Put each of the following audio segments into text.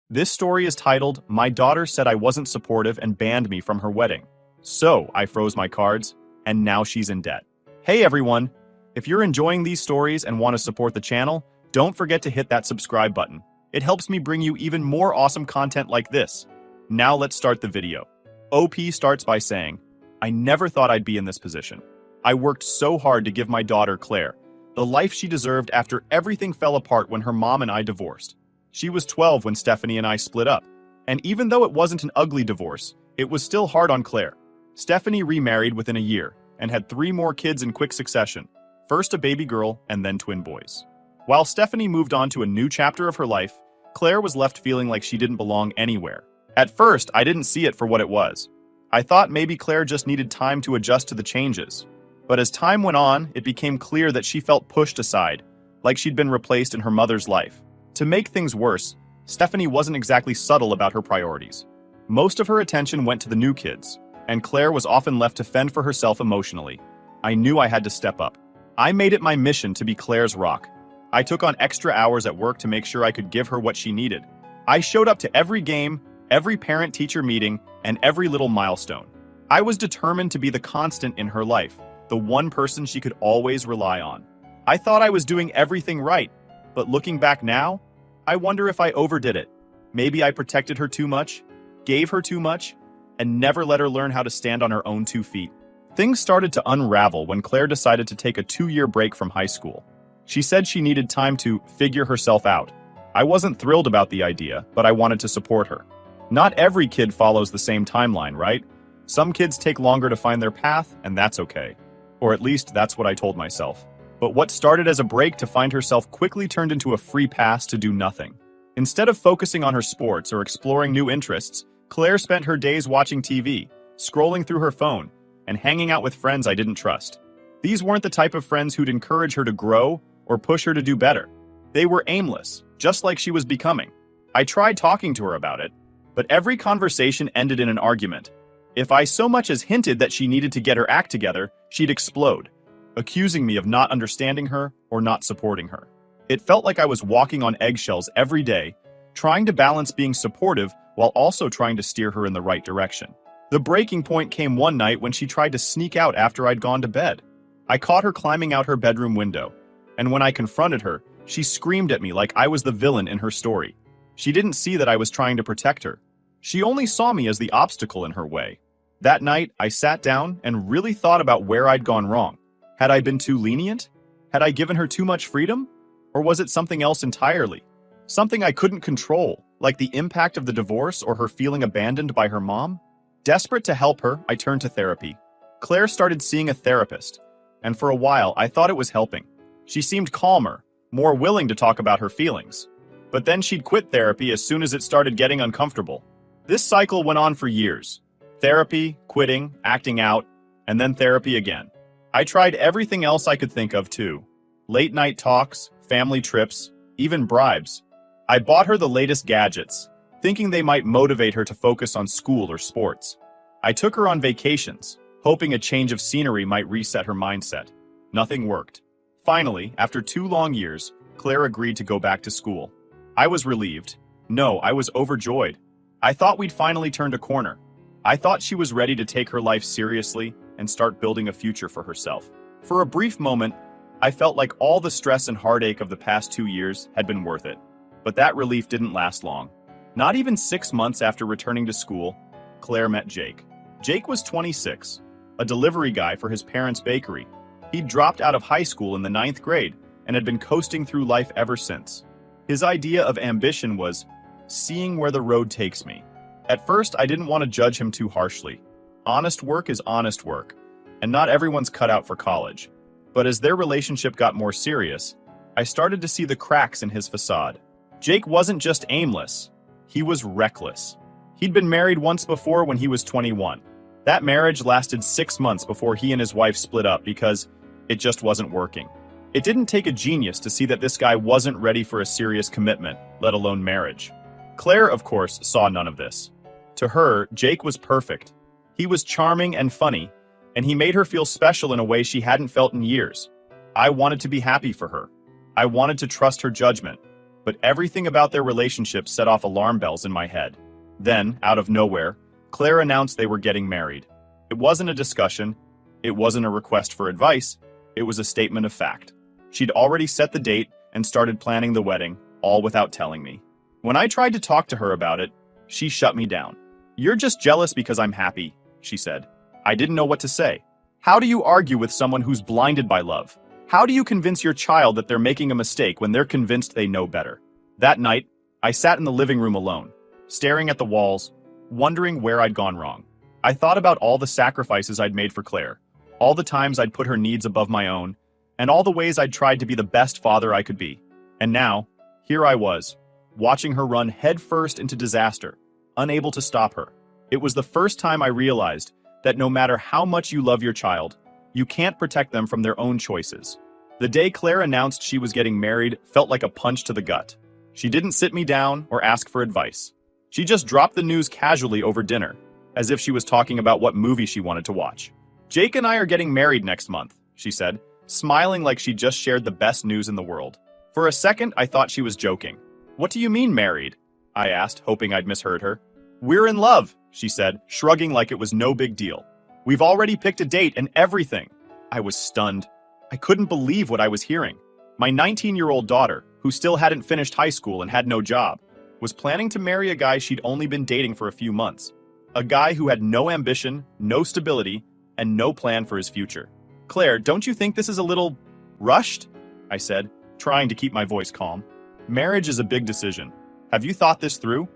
This story is titled, My Daughter Said I Wasn't Supportive and Banned Me from Her Wedding. So, I froze my cards, and now she's in debt. Hey everyone! If you're enjoying these stories and want to support the channel, don't forget to hit that subscribe button. It helps me bring you even more awesome content like this. Now let's start the video. OP starts by saying, I never thought I'd be in this position. I worked so hard to give my daughter, Claire, the life she deserved after everything fell apart when her mom and I divorced. She was 12 when Stephanie and I split up, and even though it wasn't an ugly divorce, it was still hard on Claire. Stephanie remarried within a year and had 3 more kids in quick succession, first a baby girl and then twin boys. While Stephanie moved on to a new chapter of her life, Claire was left feeling like she didn't belong anywhere. At first, I didn't see it for what it was. I thought maybe Claire just needed time to adjust to the changes. But as time went on, it became clear that she felt pushed aside, like she'd been replaced in her mother's life. To make things worse, Stephanie wasn't exactly subtle about her priorities. Most of her attention went to the new kids, and Claire was often left to fend for herself emotionally. I knew I had to step up. I made it my mission to be Claire's rock. I took on extra hours at work to make sure I could give her what she needed. I showed up to every game, every parent-teacher meeting, and every little milestone. I was determined to be the constant in her life, the one person she could always rely on. I thought I was doing everything right, but looking back now, I wonder if I overdid it. Maybe I protected her too much, gave her too much, and never let her learn how to stand on her own 2 feet. Things started to unravel when Claire decided to take a 2-year break from high school. She said she needed time to figure herself out. I wasn't thrilled about the idea, but I wanted to support her. Not every kid follows the same timeline, right? Some kids take longer to find their path, and that's okay. Or at least that's what I told myself. But what started as a break to find herself quickly turned into a free pass to do nothing. Instead of focusing on her sports or exploring new interests, Claire spent her days watching TV, scrolling through her phone, and hanging out with friends I didn't trust. These weren't the type of friends who'd encourage her to grow or push her to do better. They were aimless, just like she was becoming. I tried talking to her about it, but every conversation ended in an argument. If I so much as hinted that she needed to get her act together, she'd explode, accusing me of not understanding her or not supporting her. It felt like I was walking on eggshells every day, trying to balance being supportive while also trying to steer her in the right direction. The breaking point came one night when she tried to sneak out after I'd gone to bed. I caught her climbing out her bedroom window, and when I confronted her, she screamed at me like I was the villain in her story. She didn't see that I was trying to protect her. She only saw me as the obstacle in her way. That night, I sat down and really thought about where I'd gone wrong. Had I been too lenient? Had I given her too much freedom? Or was it something else entirely? Something I couldn't control, like the impact of the divorce or her feeling abandoned by her mom? Desperate to help her, I turned to therapy. Claire started seeing a therapist, and for a while, I thought it was helping. She seemed calmer, more willing to talk about her feelings. But then she'd quit therapy as soon as it started getting uncomfortable. This cycle went on for years. Therapy, quitting, acting out, and then therapy again. I tried everything else I could think of too. Late night talks, family trips, even bribes. I bought her the latest gadgets, thinking they might motivate her to focus on school or sports. I took her on vacations, hoping a change of scenery might reset her mindset. Nothing worked. Finally, after 2 long years, Claire agreed to go back to school. I was relieved. No, I was overjoyed. I thought we'd finally turned a corner. I thought she was ready to take her life seriously and start building a future for herself. For a brief moment, I felt like all the stress and heartache of the past 2 years had been worth it. But that relief didn't last long. Not even 6 months after returning to school, Claire met Jake. Jake was 26, a delivery guy for his parents' bakery. He'd dropped out of high school in the 9th grade and had been coasting through life ever since. His idea of ambition was seeing where the road takes me. At first, I didn't want to judge him too harshly. Honest work is honest work, and not everyone's cut out for college. But as their relationship got more serious, I started to see the cracks in his facade. Jake wasn't just aimless, he was reckless. He'd been married once before when he was 21. That marriage lasted 6 months before he and his wife split up because it just wasn't working. It didn't take a genius to see that this guy wasn't ready for a serious commitment, let alone marriage. Claire, of course, saw none of this. To her, Jake was perfect. He was charming and funny, and he made her feel special in a way she hadn't felt in years. I wanted to be happy for her. I wanted to trust her judgment. but everything about their relationship set off alarm bells in my head. Then, out of nowhere, Claire announced they were getting married. It wasn't a discussion, it wasn't a request for advice, it was a statement of fact. She'd already set the date and started planning the wedding, all without telling me. When I tried to talk to her about it, she shut me down. "You're just jealous because I'm happy," she said. I didn't know what to say. How do you argue with someone who's blinded by love? How do you convince your child that they're making a mistake when they're convinced they know better? That night, I sat in the living room alone, staring at the walls, wondering where I'd gone wrong. I thought about all the sacrifices I'd made for Claire, all the times I'd put her needs above my own, and all the ways I'd tried to be the best father I could be. And now, here I was, watching her run headfirst into disaster, unable to stop her. It was the first time I realized that no matter how much you love your child, you can't protect them from their own choices. The day Claire announced she was getting married felt like a punch to the gut. She didn't sit me down or ask for advice. She just dropped the news casually over dinner, as if she was talking about what movie she wanted to watch. "Jake and I are getting married next month," she said, smiling like she just shared the best news in the world. For a second, I thought she was joking. "What do you mean married?" I asked, hoping I'd misheard her. "We're in love," she said, shrugging like it was no big deal. "We've already picked a date and everything." I was stunned. I couldn't believe what I was hearing. My 19-year-old daughter, who still hadn't finished high school and had no job, was planning to marry a guy she'd only been dating for a few months. A guy who had no ambition, no stability, and no plan for his future. "Claire, don't you think this is a little rushed?" I said, trying to keep my voice calm. "Marriage is a big decision. Have you thought this through?"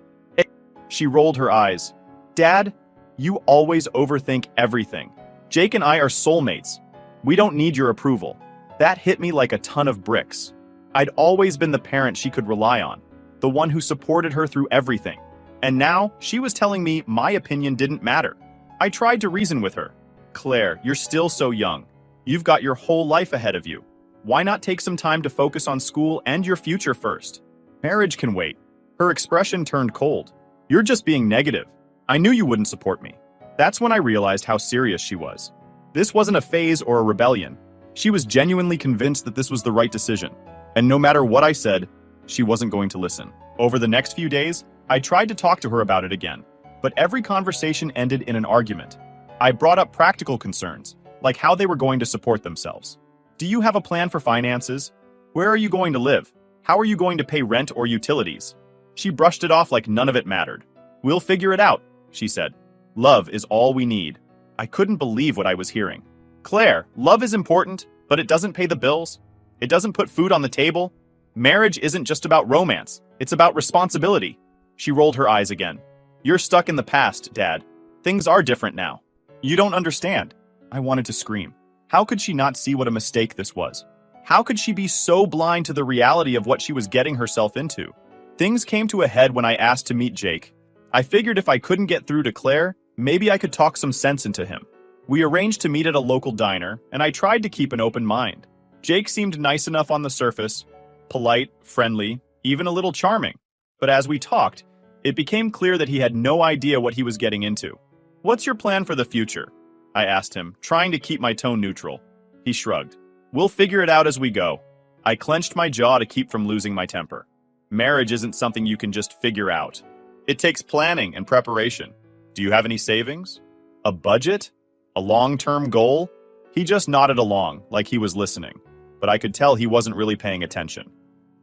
She rolled her eyes. "Dad, you always overthink everything. Jake and I are soulmates. We don't need your approval." That hit me like a ton of bricks. I'd always been the parent she could rely on, the one who supported her through everything. And now, she was telling me my opinion didn't matter. I tried to reason with her. "Claire, you're still so young. You've got your whole life ahead of you. Why not take some time to focus on school and your future first? Marriage can wait." Her expression turned cold. "You're just being negative. I knew you wouldn't support me." That's when I realized how serious she was. This wasn't a phase or a rebellion. She was genuinely convinced that this was the right decision. And no matter what I said, she wasn't going to listen. Over the next few days, I tried to talk to her about it again, but every conversation ended in an argument. I brought up practical concerns, like how they were going to support themselves. "Do you have a plan for finances? Where are you going to live? How are you going to pay rent or utilities?" She brushed it off like none of it mattered. "We'll figure it out," she said. "Love is all we need." I couldn't believe what I was hearing. "Claire, love is important, but it doesn't pay the bills. It doesn't put food on the table. Marriage isn't just about romance, it's about responsibility." She rolled her eyes again. "You're stuck in the past, Dad. Things are different now. You don't understand." I wanted to scream. How could she not see what a mistake this was? How could she be so blind to the reality of what she was getting herself into? Things came to a head when I asked to meet Jake. I figured if I couldn't get through to Claire, maybe I could talk some sense into him. We arranged to meet at a local diner, and I tried to keep an open mind. Jake seemed nice enough on the surface, polite, friendly, even a little charming. But as we talked, it became clear that he had no idea what he was getting into. "What's your plan for the future?" I asked him, trying to keep my tone neutral. He shrugged. "We'll figure it out as we go." I clenched my jaw to keep from losing my temper. Marriage isn't something you can just figure out. It takes planning and preparation. "Do you have any savings? A budget? A long-term goal?" He just nodded along, like he was listening, but I could tell he wasn't really paying attention.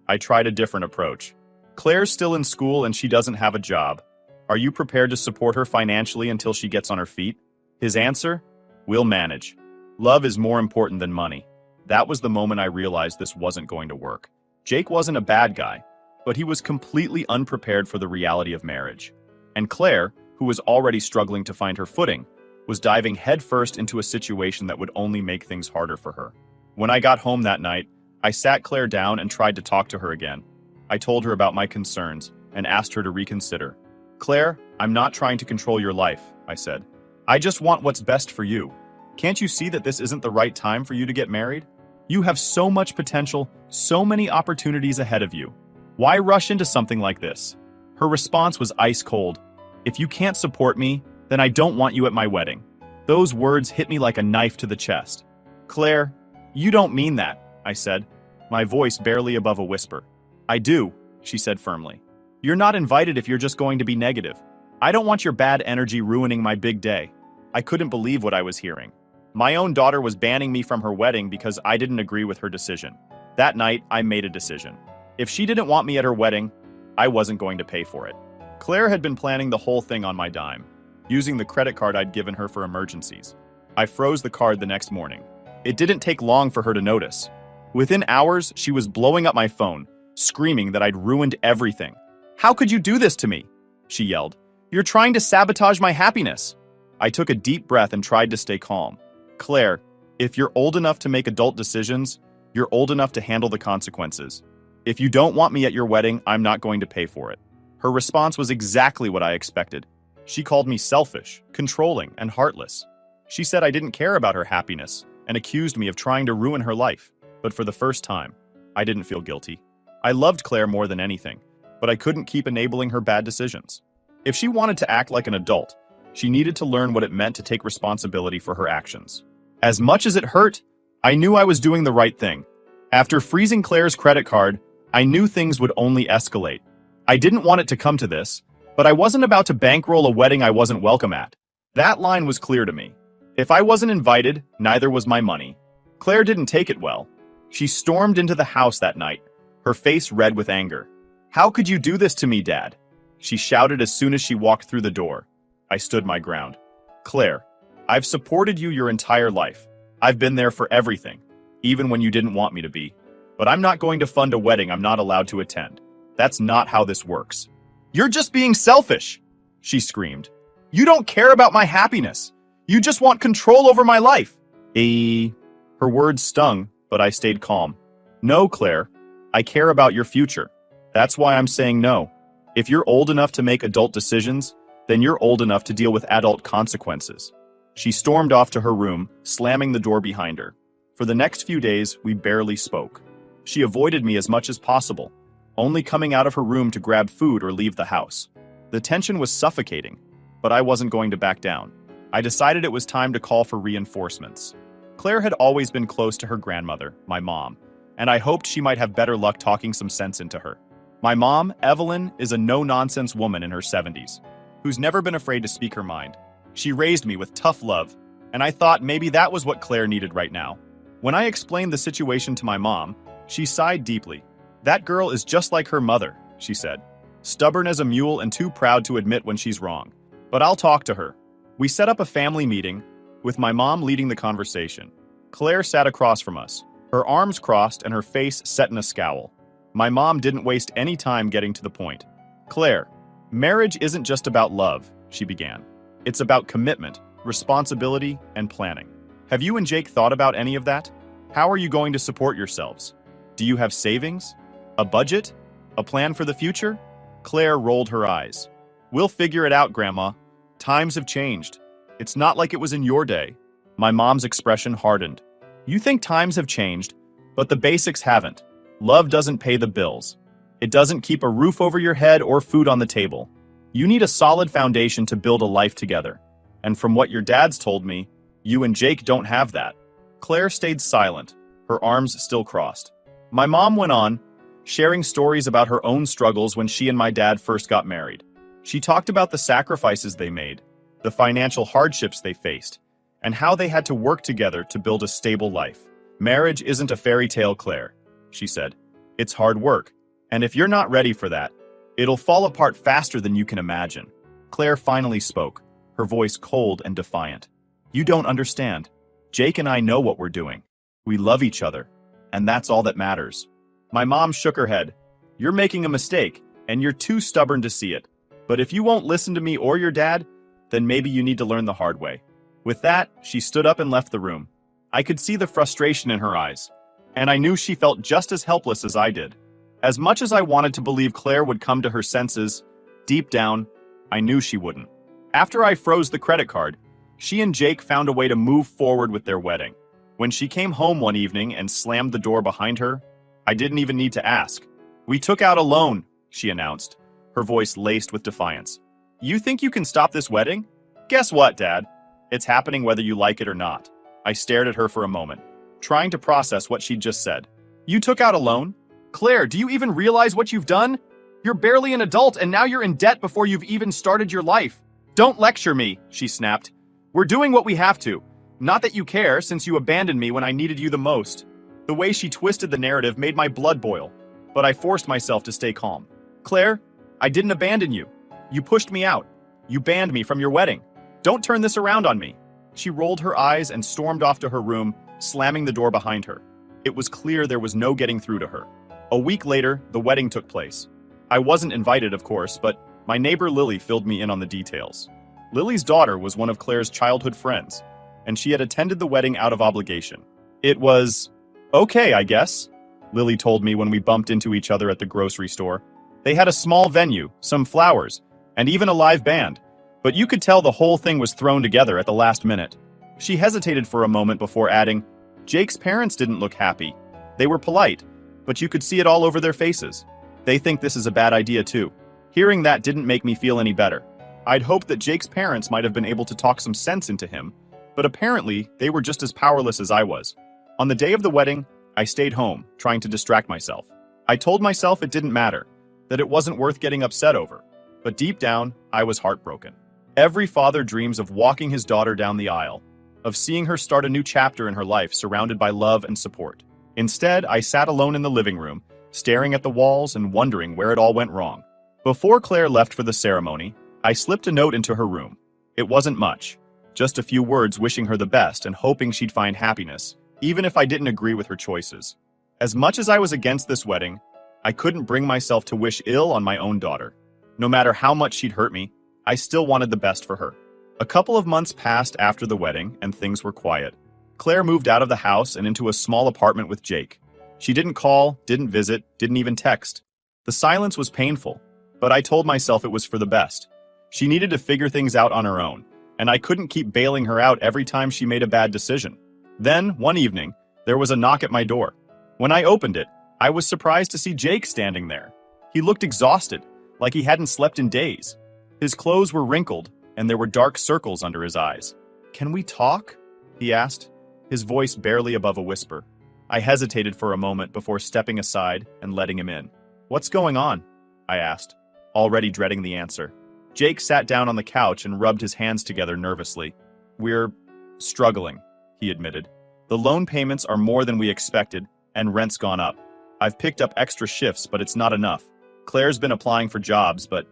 I tried a different approach. "Claire's still in school and she doesn't have a job. Are you prepared to support her financially until she gets on her feet?" His answer? "We'll manage. Love is more important than money." That was the moment I realized this wasn't going to work. Jake wasn't a bad guy, but he was completely unprepared for the reality of marriage. And Claire, who was already struggling to find her footing, was diving headfirst into a situation that would only make things harder for her. When I got home that night, I sat Claire down and tried to talk to her again. I told her about my concerns and asked her to reconsider. "Claire, I'm not trying to control your life," I said. "I just want what's best for you. Can't you see that this isn't the right time for you to get married? You have so much potential, so many opportunities ahead of you. Why rush into something like this?" Her response was ice cold. "If you can't support me, then I don't want you at my wedding." Those words hit me like a knife to the chest. "Claire, you don't mean that," I said, my voice barely above a whisper. "I do. she said firmly. You're not invited if you're just going to be negative. I don't want your bad energy ruining my big day. I couldn't believe what I was hearing. My own daughter was banning me from her wedding because I didn't agree with her decision. That night, I made a decision. If she didn't want me at her wedding, I wasn't going to pay for it. Claire had been planning the whole thing on my dime, using the credit card I'd given her for emergencies. I froze the card the next morning. It didn't take long for her to notice. Within hours, she was blowing up my phone, screaming that I'd ruined everything. How could you do this to me? She yelled. You're trying to sabotage my happiness. I took a deep breath and tried to stay calm. Claire, if you're old enough to make adult decisions, you're old enough to handle the consequences. If you don't want me at your wedding, I'm not going to pay for it. Her response was exactly what I expected. She called me selfish, controlling, and heartless. She said I didn't care about her happiness and accused me of trying to ruin her life. But for the first time, I didn't feel guilty. I loved Claire more than anything, but I couldn't keep enabling her bad decisions. If she wanted to act like an adult, she needed to learn what it meant to take responsibility for her actions. As much as it hurt, I knew I was doing the right thing. After freezing Claire's credit card, I knew things would only escalate. I didn't want it to come to this, but I wasn't about to bankroll a wedding I wasn't welcome at. That line was clear to me. If I wasn't invited, neither was my money. Claire didn't take it well. She stormed into the house that night, her face red with anger. How could you do this to me, Dad? She shouted as soon as she walked through the door. I stood my ground. Claire, I've supported you your entire life. I've been there for everything, even when you didn't want me to be. But I'm not going to fund a wedding I'm not allowed to attend. That's not how this works. You're just being selfish, she screamed. You don't care about my happiness. You just want control over my life. Her words stung, but I stayed calm. No, Claire, I care about your future. That's why I'm saying no. If you're old enough to make adult decisions, then you're old enough to deal with adult consequences. She stormed off to her room, slamming the door behind her. For the next few days, we barely spoke. She avoided me as much as possible, only coming out of her room to grab food or leave the house. The tension was suffocating, but I wasn't going to back down. I decided it was time to call for reinforcements. Claire had always been close to her grandmother, my mom, and I hoped she might have better luck talking some sense into her. My mom, Evelyn, is a no-nonsense woman in her 70s, who's never been afraid to speak her mind. She raised me with tough love, and I thought maybe that was what Claire needed right now. When I explained the situation to my mom, she sighed deeply. That girl is just like her mother, she said. Stubborn as a mule and too proud to admit when she's wrong. But I'll talk to her. We set up a family meeting, with my mom leading the conversation. Claire sat across from us, her arms crossed and her face set in a scowl. My mom didn't waste any time getting to the point. Claire, marriage isn't just about love, she began. It's about commitment, responsibility, and planning. Have you and Jake thought about any of that? How are you going to support yourselves? Do you have savings? A budget? A plan for the future? Claire rolled her eyes. We'll figure it out, Grandma. Times have changed. It's not like it was in your day. My mom's expression hardened. You think times have changed, but the basics haven't. Love doesn't pay the bills. It doesn't keep a roof over your head or food on the table. You need a solid foundation to build a life together. And from what your dad's told me, you and Jake don't have that. Claire stayed silent, her arms still crossed. My mom went on, sharing stories about her own struggles when she and my dad first got married. She talked about the sacrifices they made, the financial hardships they faced, and how they had to work together to build a stable life. Marriage isn't a fairy tale, Claire, she said. It's hard work, and if you're not ready for that, it'll fall apart faster than you can imagine. Claire finally spoke, her voice cold and defiant. You don't understand. Jake and I know what we're doing. We love each other, and that's all that matters. My mom shook her head. You're making a mistake, and you're too stubborn to see it. But if you won't listen to me or your dad, then maybe you need to learn the hard way. With that, she stood up and left the room. I could see the frustration in her eyes, and I knew she felt just as helpless as I did. As much as I wanted to believe Claire would come to her senses, deep down, I knew she wouldn't. After I froze the credit card, she and Jake found a way to move forward with their wedding. When she came home one evening and slammed the door behind her, I didn't even need to ask. We took out a loan, she announced, her voice laced with defiance. You think you can stop this wedding? Guess what, Dad? It's happening whether you like it or not. I stared at her for a moment, trying to process what she'd just said. You took out a loan? Claire, do you even realize what you've done? You're barely an adult and now you're in debt before you've even started your life. Don't lecture me, she snapped. We're doing what we have to. Not that you care, since you abandoned me when I needed you the most. The way she twisted the narrative made my blood boil, but I forced myself to stay calm. Claire, I didn't abandon you. You pushed me out. You banned me from your wedding. Don't turn this around on me. She rolled her eyes and stormed off to her room, slamming the door behind her. It was clear there was no getting through to her. A week later, the wedding took place. I wasn't invited, of course, but my neighbor Lily filled me in on the details. Lily's daughter was one of Claire's childhood friends, and she had attended the wedding out of obligation. It was okay, I guess, Lily told me when we bumped into each other at the grocery store. They had a small venue, some flowers, and even a live band, but you could tell the whole thing was thrown together at the last minute. She hesitated for a moment before adding, Jake's parents didn't look happy. They were polite, but you could see it all over their faces. They think this is a bad idea too. Hearing that didn't make me feel any better. I'd hoped that Jake's parents might have been able to talk some sense into him, but apparently they were just as powerless as I was. On the day of the wedding, I stayed home, trying to distract myself. I told myself it didn't matter, that it wasn't worth getting upset over. But deep down, I was heartbroken. Every father dreams of walking his daughter down the aisle, of seeing her start a new chapter in her life surrounded by love and support. Instead, I sat alone in the living room, staring at the walls and wondering where it all went wrong. Before Claire left for the ceremony, I slipped a note into her room. It wasn't much, just a few words wishing her the best and hoping she'd find happiness, even if I didn't agree with her choices. As much as I was against this wedding, I couldn't bring myself to wish ill on my own daughter. No matter how much she'd hurt me, I still wanted the best for her. A couple of months passed after the wedding, and things were quiet. Claire moved out of the house and into a small apartment with Jake. She didn't call, didn't visit, didn't even text. The silence was painful, but I told myself it was for the best. She needed to figure things out on her own, and I couldn't keep bailing her out every time she made a bad decision. Then, one evening, there was a knock at my door. When I opened it, I was surprised to see Jake standing there. He looked exhausted, like he hadn't slept in days. His clothes were wrinkled, and there were dark circles under his eyes. "Can we talk?" he asked, his voice barely above a whisper. I hesitated for a moment before stepping aside and letting him in. "What's going on?" I asked, already dreading the answer. Jake sat down on the couch and rubbed his hands together nervously. "We're struggling," he admitted. "The loan payments are more than we expected, and rent's gone up. I've picked up extra shifts, but it's not enough. Claire's been applying for jobs, but,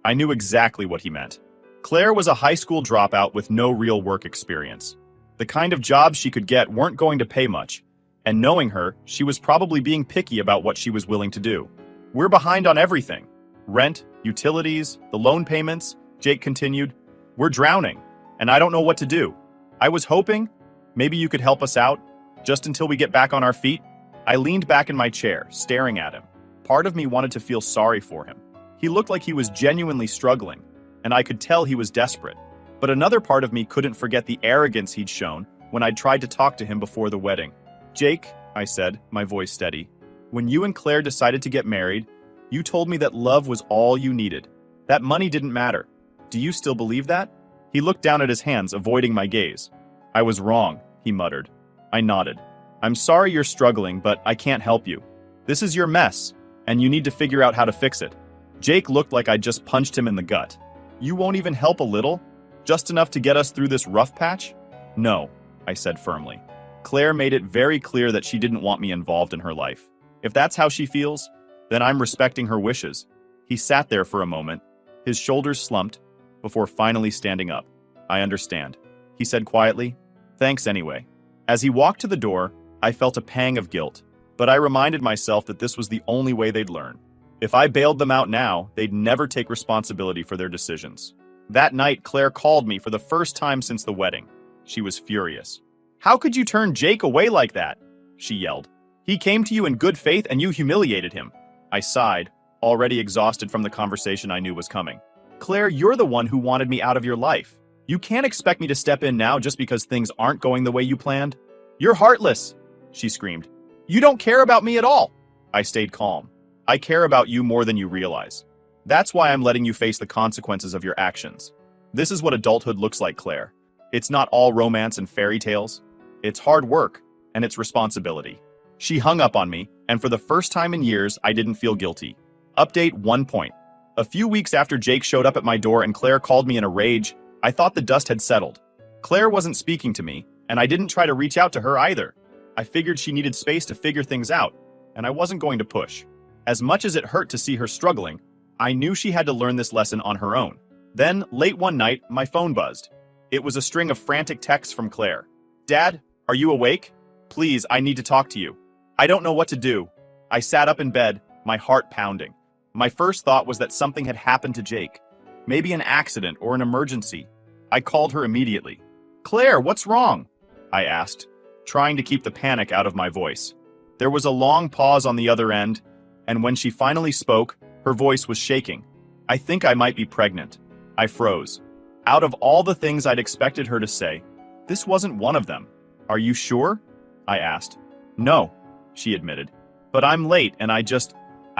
I knew exactly what he meant. Claire was a high school dropout with no real work experience. The kind of jobs she could get weren't going to pay much, and knowing her, she was probably being picky about what she was willing to do. We're behind on everything. Rent, utilities, the loan payments," Jake continued. "We're drowning, and I don't know what to do. I was hoping maybe you could help us out, just until we get back on our feet." I leaned back in my chair, staring at him. Part of me wanted to feel sorry for him. He looked like he was genuinely struggling, and I could tell he was desperate. But another part of me couldn't forget the arrogance he'd shown when I'd tried to talk to him before the wedding. "Jake," I said, my voice steady, "when you and Claire decided to get married, you told me that love was all you needed. That money didn't matter. Do you still believe that?" He looked down at his hands, avoiding my gaze. "I was wrong," he muttered. I nodded. "I'm sorry you're struggling, but I can't help you. This is your mess, and you need to figure out how to fix it." Jake looked like I'd just punched him in the gut. "You won't even help a little? Just enough to get us through this rough patch?" "No," I said firmly. Claire made it very clear that she didn't want me involved in her life. If that's how she feels, then I'm respecting her wishes. He sat there for a moment, his shoulders slumped, before finally standing up. "I understand," he said quietly. "Thanks anyway." As he walked to the door, I felt a pang of guilt, but I reminded myself that this was the only way they'd learn. If I bailed them out now, they'd never take responsibility for their decisions. That night, Claire called me for the first time since the wedding. She was furious. "How could you turn Jake away like that?" she yelled. "He came to you in good faith and you humiliated him." I sighed, already exhausted from the conversation I knew was coming. "Claire, you're the one who wanted me out of your life. You can't expect me to step in now just because things aren't going the way you planned." "You're heartless," she screamed. "You don't care about me at all." I stayed calm. "I care about you more than you realize. That's why I'm letting you face the consequences of your actions. This is what adulthood looks like, Claire. It's not all romance and fairy tales. It's hard work, and it's responsibility." She hung up on me, and for the first time in years, I didn't feel guilty. Update 1 point. A few weeks after Jake showed up at my door and Claire called me in a rage, I thought the dust had settled. Claire wasn't speaking to me, and I didn't try to reach out to her either. I figured she needed space to figure things out, and I wasn't going to push. As much as it hurt to see her struggling, I knew she had to learn this lesson on her own. Then, late one night, my phone buzzed. It was a string of frantic texts from Claire. "Dad, are you awake? Please, I need to talk to you. I don't know what to do." I sat up in bed, my heart pounding. My first thought was that something had happened to Jake. Maybe an accident or an emergency. I called her immediately. "Claire, what's wrong?" I asked, trying to keep the panic out of my voice. There was a long pause on the other end, and when she finally spoke, her voice was shaking. "I think I might be pregnant." I froze. Out of all the things I'd expected her to say, this wasn't one of them. "Are you sure?" I asked. "No," she admitted. "But I'm late and I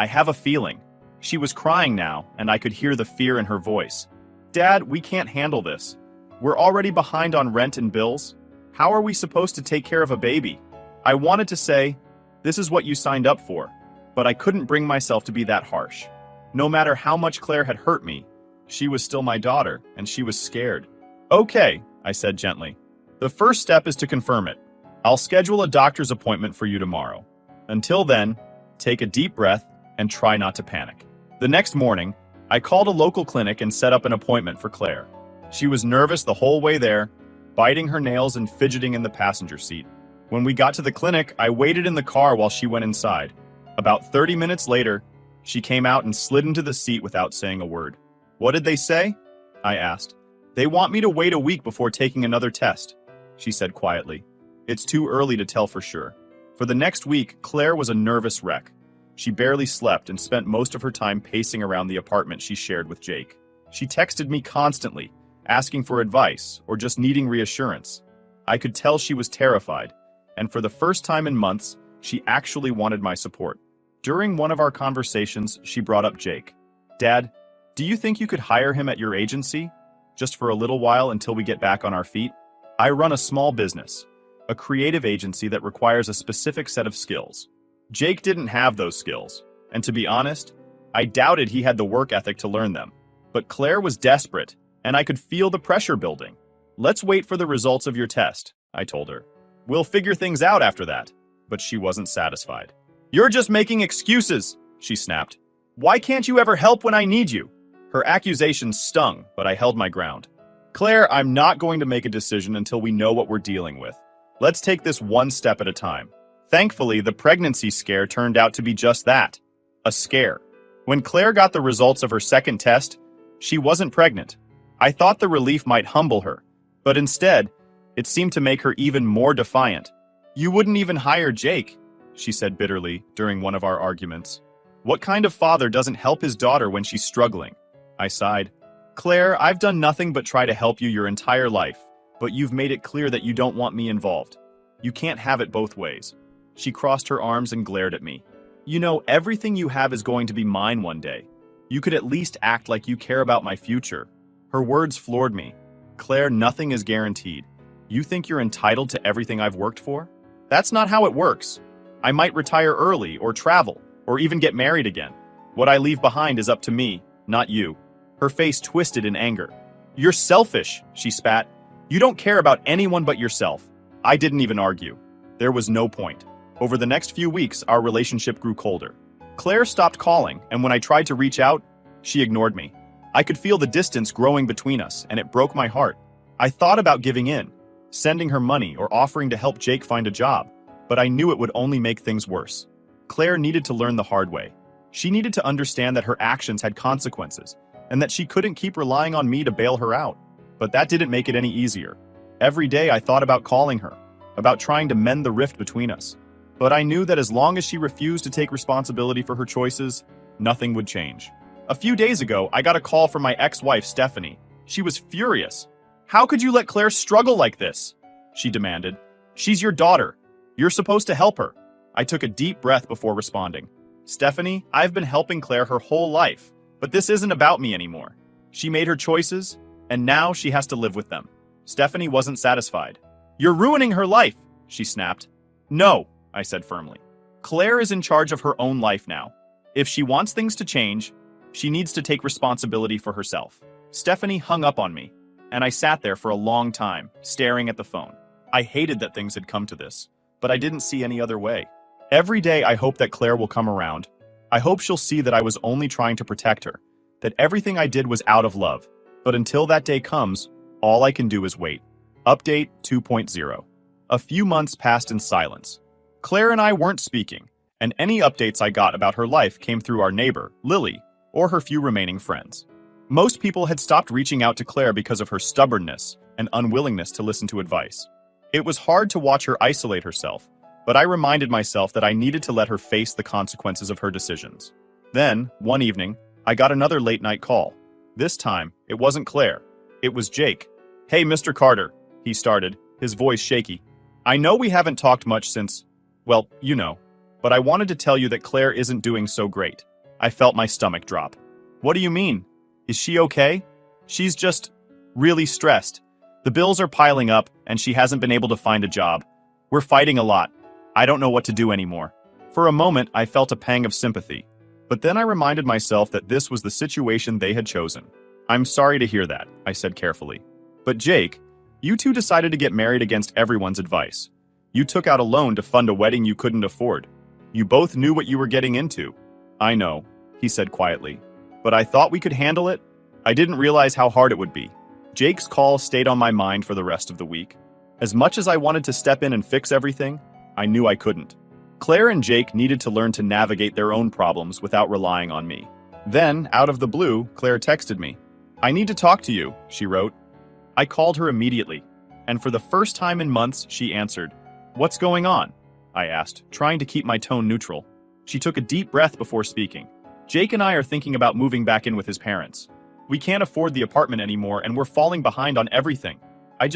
have a feeling." She was crying now, and I could hear the fear in her voice. "Dad, we can't handle this. We're already behind on rent and bills. How are we supposed to take care of a baby?" I wanted to say, "This is what you signed up for," but I couldn't bring myself to be that harsh. No matter how much Claire had hurt me, she was still my daughter, and she was scared. "Okay," I said gently. "The first step is to confirm it. I'll schedule a doctor's appointment for you tomorrow. Until then, take a deep breath and try not to panic." The next morning, I called a local clinic and set up an appointment for Claire. She was nervous the whole way there, biting her nails and fidgeting in the passenger seat. When we got to the clinic, I waited in the car while she went inside. About 30 minutes later, she came out and slid into the seat without saying a word. "What did they say?" I asked. "They want me to wait a week before taking another test," she said quietly. "It's too early to tell for sure." For the next week, Claire was a nervous wreck. She barely slept and spent most of her time pacing around the apartment she shared with Jake. She texted me constantly, asking for advice or just needing reassurance. I could tell she was terrified, and for the first time in months, she actually wanted my support. During one of our conversations, she brought up Jake. "Dad, do you think you could hire him at your agency? Just for a little while until we get back on our feet?" I run a small business, a creative agency that requires a specific set of skills. Jake didn't have those skills, and to be honest, I doubted he had the work ethic to learn them. But Claire was desperate, and I could feel the pressure building. "Let's wait for the results of your test," I told her. "We'll figure things out after that." But she wasn't satisfied. "You're just making excuses," she snapped. "Why can't you ever help when I need you?" Her accusations stung, but I held my ground. "Claire, I'm not going to make a decision until we know what we're dealing with. Let's take this one step at a time." Thankfully, the pregnancy scare turned out to be just that, a scare. When Claire got the results of her second test, she wasn't pregnant. I thought the relief might humble her, but instead, it seemed to make her even more defiant. "You wouldn't even hire Jake," she said bitterly during one of our arguments. "What kind of father doesn't help his daughter when she's struggling?" I sighed. "Claire, I've done nothing but try to help you your entire life, but you've made it clear that you don't want me involved. You can't have it both ways." She crossed her arms and glared at me. "You know, everything you have is going to be mine one day. You could at least act like you care about my future." Her words floored me. "Claire, nothing is guaranteed. You think you're entitled to everything I've worked for? That's not how it works. I might retire early or travel or even get married again. What I leave behind is up to me, not you." Her face twisted in anger. "You're selfish," she spat. "You don't care about anyone but yourself." I didn't even argue. There was no point. Over the next few weeks, our relationship grew colder. Claire stopped calling, and when I tried to reach out, she ignored me. I could feel the distance growing between us, and it broke my heart. I thought about giving in, sending her money or offering to help Jake find a job, but I knew it would only make things worse. Claire needed to learn the hard way. She needed to understand that her actions had consequences, and that she couldn't keep relying on me to bail her out. But that didn't make it any easier. Every day I thought about calling her, about trying to mend the rift between us. But I knew that as long as she refused to take responsibility for her choices, nothing would change. A few days ago, I got a call from my ex-wife, Stephanie. She was furious. "How could you let Claire struggle like this?" she demanded. "She's your daughter. You're supposed to help her." I took a deep breath before responding. "Stephanie, I've been helping Claire her whole life, but this isn't about me anymore. She made her choices, and now she has to live with them." Stephanie wasn't satisfied. "You're ruining her life," she snapped. "No," I said firmly. "Claire is in charge of her own life now. If she wants things to change, she needs to take responsibility for herself. Stephanie hung up on me, and I sat there for a long time, staring at the phone. I hated that things had come to this, but I didn't see any other way. Every day I hope that Claire will come around. I hope she'll see that I was only trying to protect her, that everything I did was out of love. But until that day comes, all I can do is wait. Update 2.0. A few months passed in silence. Claire and I weren't speaking, and any updates I got about her life came through our neighbor, Lily, or her few remaining friends. Most people had stopped reaching out to Claire because of her stubbornness and unwillingness to listen to advice. It was hard to watch her isolate herself, but I reminded myself that I needed to let her face the consequences of her decisions. Then, one evening, I got another late-night call. This time, it wasn't Claire. It was Jake. "Hey, Mr. Carter," he started, his voice shaky. "I know we haven't talked much since, well, you know, but I wanted to tell you that Claire isn't doing so great." I felt my stomach drop. "What do you mean? Is she okay?" "She's just really stressed. The bills are piling up, and she hasn't been able to find a job. We're fighting a lot. I don't know what to do anymore." For a moment, I felt a pang of sympathy. But then I reminded myself that this was the situation they had chosen. "I'm sorry to hear that," I said carefully. "But Jake, you two decided to get married against everyone's advice. You took out a loan to fund a wedding you couldn't afford. You both knew what you were getting into." "I know," he said quietly. "But I thought we could handle it. I didn't realize how hard it would be." Jake's call stayed on my mind for the rest of the week. As much as I wanted to step in and fix everything, I knew I couldn't. Claire and Jake needed to learn to navigate their own problems without relying on me. Then, out of the blue, Claire texted me. "I need to talk to you," she wrote. I called her immediately, and for the first time in months, she answered. "What's going on?" I asked, trying to keep my tone neutral. She took a deep breath before speaking. "Jake and I are thinking about moving back in with his parents. We can't afford the apartment anymore, and we're falling behind on everything. I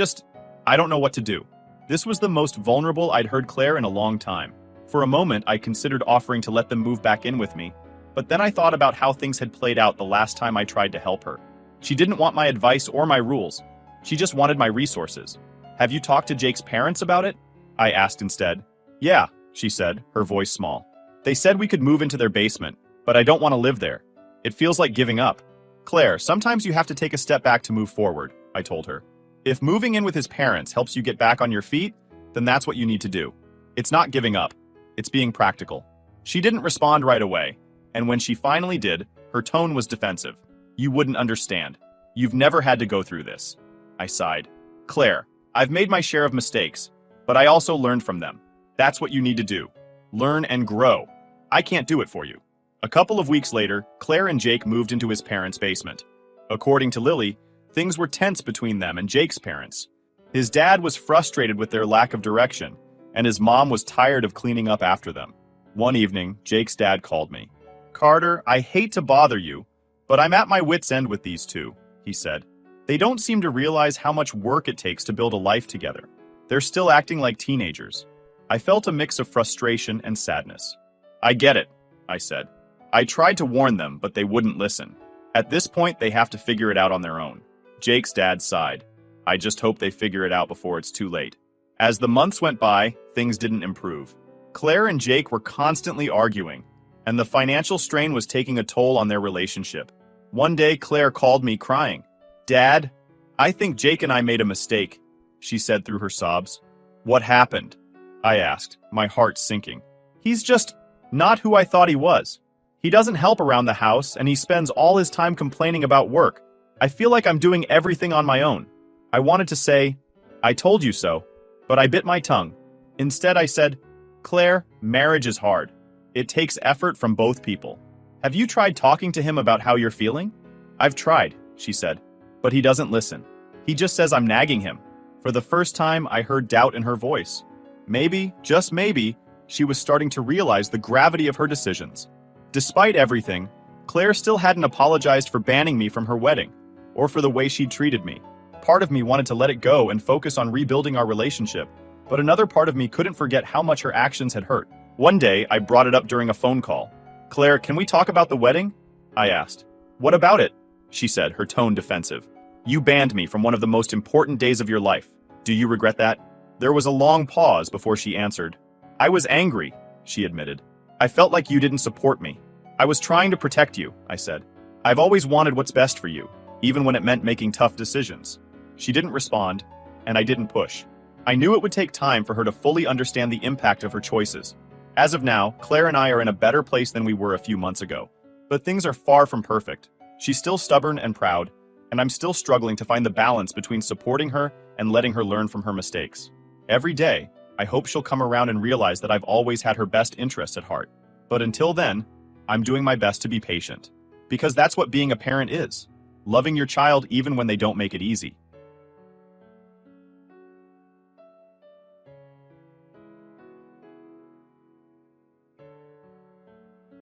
don't know what to do." This was the most vulnerable I'd heard Claire in a long time. For a moment, I considered offering to let them move back in with me, but then I thought about how things had played out the last time I tried to help her. She didn't want my advice or my rules. She just wanted my resources. "Have you talked to Jake's parents about it?" I asked instead. "Yeah," she said, her voice small. "They said we could move into their basement, but I don't want to live there. It feels like giving up." "Claire, sometimes you have to take a step back to move forward," I told her. "If moving in with his parents helps you get back on your feet, then that's what you need to do. It's not giving up. It's being practical." She didn't respond right away, and when she finally did, her tone was defensive. "You wouldn't understand. You've never had to go through this." I sighed. "Claire, I've made my share of mistakes, but I also learned from them. That's what you need to do. Learn and grow. I can't do it for you." A couple of weeks later, Claire and Jake moved into his parents' basement. According to Lily, things were tense between them and Jake's parents. His dad was frustrated with their lack of direction, and his mom was tired of cleaning up after them. One evening, Jake's dad called me. "Carter, I hate to bother you, but I'm at my wit's end with these two," he said. "They don't seem to realize how much work it takes to build a life together. They're still acting like teenagers." I felt a mix of frustration and sadness. "I get it," I said. "I tried to warn them, but they wouldn't listen. At this point, they have to figure it out on their own." Jake's dad sighed. "I just hope they figure it out before it's too late." As the months went by, things didn't improve. Claire and Jake were constantly arguing, and the financial strain was taking a toll on their relationship. One day, Claire called me crying. "Dad, I think Jake and I made a mistake," she said through her sobs. "What happened?" I asked, my heart sinking. "He's just not who I thought he was. He doesn't help around the house, and he spends all his time complaining about work. I feel like I'm doing everything on my own." I wanted to say, "I told you so," but I bit my tongue. Instead, I said, "Claire, marriage is hard. It takes effort from both people. Have you tried talking to him about how you're feeling?" "I've tried," she said, "but he doesn't listen. He just says I'm nagging him." For the first time, I heard doubt in her voice. Maybe, just maybe, she was starting to realize the gravity of her decisions. Despite everything, Claire still hadn't apologized for banning me from her wedding, or for the way she'd treated me. Part of me wanted to let it go and focus on rebuilding our relationship, but another part of me couldn't forget how much her actions had hurt. One day, I brought it up during a phone call. "Claire, can we talk about the wedding?" I asked. "What about it?" she said, her tone defensive. "You banned me from one of the most important days of your life. Do you regret that?" There was a long pause before she answered. "I was angry," she admitted. "I felt like you didn't support me. I was trying to protect you, I said. I've always wanted what's best for you, even when it meant making tough decisions. She didn't respond, and I didn't push. I knew it would take time for her to fully understand the impact of her choices. As of now, Claire and I are in a better place than we were a few months ago. But things are far from perfect. She's still stubborn and proud, and I'm still struggling to find the balance between supporting her and letting her learn from her mistakes. Every day, I hope she'll come around and realize that I've always had her best interests at heart. But until then, I'm doing my best to be patient. Because that's what being a parent is. Loving your child even when they don't make it easy.